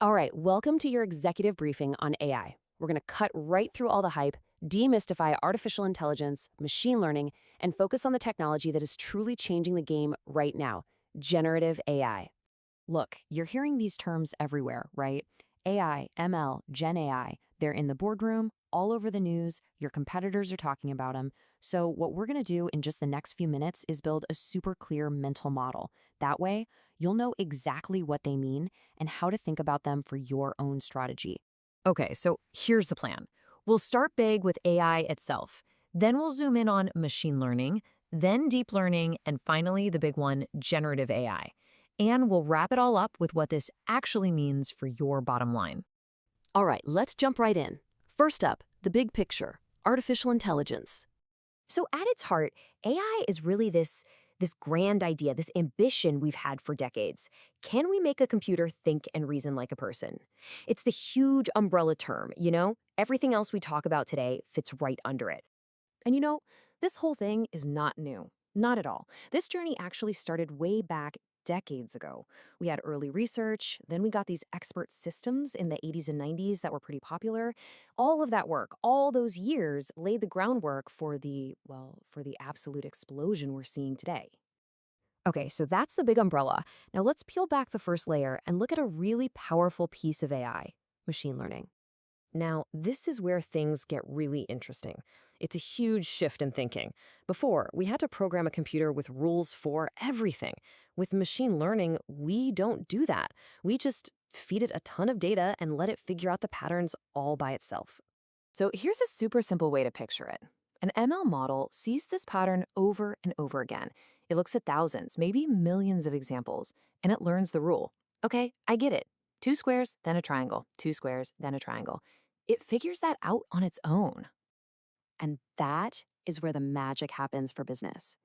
All right, welcome to your executive briefing on AI. We're going to cut right through all the hype, demystify artificial intelligence, machine learning, and focus on the technology that is truly changing the game right now, generative AI. Look, you're hearing these terms everywhere, right? AI, ML, Gen AI. They're in the boardroom, all over the news. Your competitors are talking about them. So, what we're going to do in just the next few minutes is build a super clear mental model. That way, you'll know exactly what they mean and how to think about them for your own strategy. Okay, so here's the plan. We'll start big with AI itself. Then we'll zoom in on machine learning, then deep learning, and finally the big one, generative AI. And we'll wrap it all up with what this actually means for your bottom line. All right, let's jump right in. First up, the big picture, artificial intelligence. So at its heart, AI is really this grand idea, this ambition we've had for decades. Can we make a computer think and reason like a person? It's the huge umbrella term, you know? Everything else we talk about today fits right under it. And this whole thing is not new. Not at all. This journey actually started way back decades ago. We had early research, then we got these expert systems in the 80s and 90s that were pretty popular. All of that work, all those years laid the groundwork for the absolute explosion we're seeing today. Okay, so that's the big umbrella. Now let's peel back the first layer and look at a really powerful piece of AI, machine learning. Now, this is where things get really interesting. It's a huge shift in thinking. Before, we had to program a computer with rules for everything. With machine learning, we don't do that. We just feed it a ton of data and let it figure out the patterns all by itself. So here's a super simple way to picture it. An ML model sees this pattern over and over again. It looks at thousands, maybe millions of examples, and it learns the rule. Okay, I get it. Two squares, then a triangle. Two squares, then a triangle. It figures that out on its own. And that is where the magic happens for business.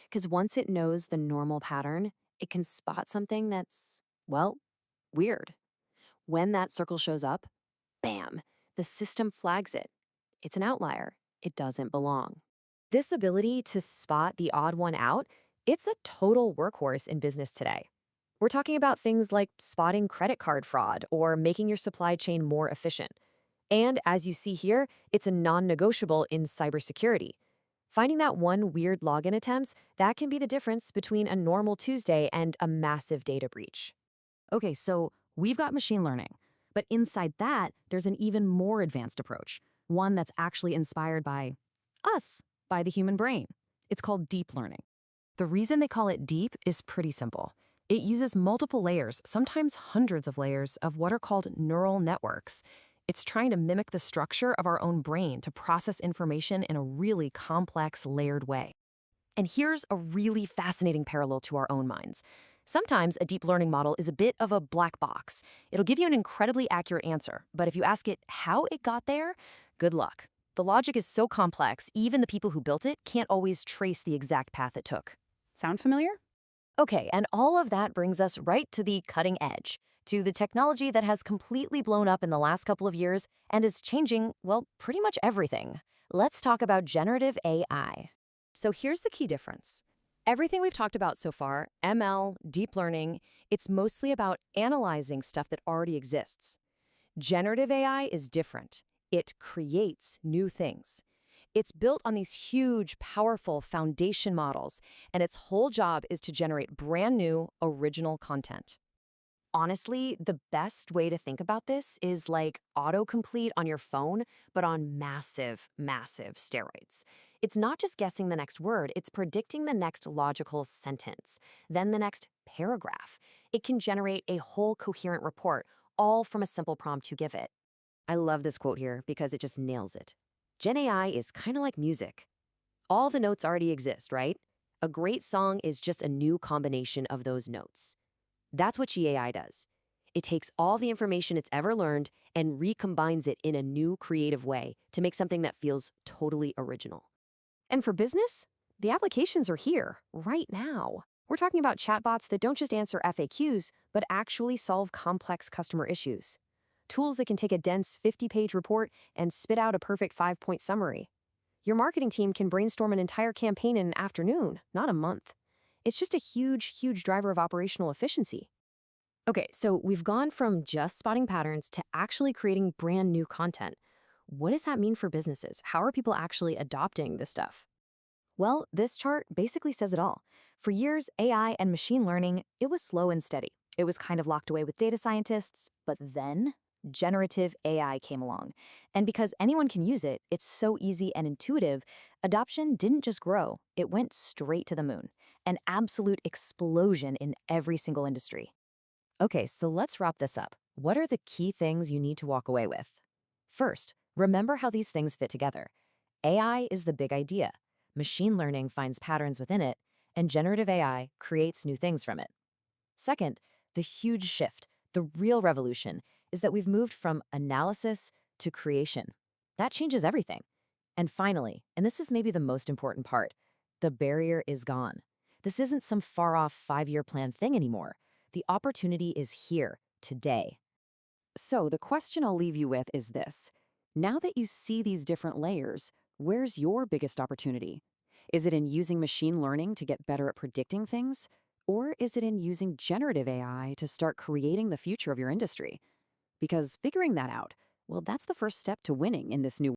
Because once it knows the normal pattern, it can spot something that's, weird. When that circle shows up, bam, the system flags it. It's an outlier. It doesn't belong. This ability to spot the odd one out, it's a total workhorse in business today. We're talking about things like spotting credit card fraud or making your supply chain more efficient. And as you see here, it's a non-negotiable in cybersecurity. Finding that one weird login attempts, that can be the difference between a normal Tuesday and a massive data breach. Okay, so we've got machine learning, but inside that, there's an even more advanced approach, one that's actually inspired by us, by the human brain. It's called deep learning. The reason they call it deep is pretty simple. It uses multiple layers, sometimes hundreds of layers, of what are called neural networks. It's trying to mimic the structure of our own brain to process information in a really complex, layered way. And here's a really fascinating parallel to our own minds. Sometimes a deep learning model is a bit of a black box. It'll give you an incredibly accurate answer, but if you ask it how it got there, good luck. The logic is so complex, even the people who built it can't always trace the exact path it took. Sound familiar? Okay, and all of that brings us right to the cutting edge, to the technology that has completely blown up in the last couple of years and is changing, pretty much everything. Let's talk about generative AI. So here's the key difference. Everything we've talked about so far, ML, deep learning, it's mostly about analyzing stuff that already exists. Generative AI is different. It creates new things. It's built on these huge, powerful foundation models, and its whole job is to generate brand new, original content. Honestly, the best way to think about this is like autocomplete on your phone, but on massive, massive steroids. It's not just guessing the next word, it's predicting the next logical sentence, then the next paragraph. It can generate a whole coherent report, all from a simple prompt you give it. I love this quote here because it just nails it. Gen AI is kind of like music. All the notes already exist, right? A great song is just a new combination of those notes. That's what GAI does. It takes all the information it's ever learned and recombines it in a new creative way to make something that feels totally original. And for business, the applications are here, right now. We're talking about chatbots that don't just answer FAQs, but actually solve complex customer issues. Tools that can take a dense 50-page report and spit out a perfect 5-point summary. Your marketing team can brainstorm an entire campaign in an afternoon, not a month. It's just a huge, huge driver of operational efficiency. Okay, so we've gone from just spotting patterns to actually creating brand new content. What does that mean for businesses? How are people actually adopting this stuff? Well, this chart basically says it all. For years, AI and machine learning, it was slow and steady. It was kind of locked away with data scientists, but then generative AI came along. And because anyone can use it, it's so easy and intuitive, adoption didn't just grow, it went straight to the moon. An absolute explosion in every single industry. Okay, so let's wrap this up. What are the key things you need to walk away with? First, remember how these things fit together. AI is the big idea. Machine learning finds patterns within it, and generative AI creates new things from it. Second, the huge shift, the real revolution, is that we've moved from analysis to creation. That changes everything. And finally, and this is maybe the most important part, the barrier is gone. This isn't some far off 5 year plan thing anymore. The opportunity is here, today. So, the question I'll leave you with is this. Now that you see these different layers, where's your biggest opportunity? Is it in using machine learning to get better at predicting things? Or is it in using generative AI to start creating the future of your industry? Because figuring that out, well, that's the first step to winning in this new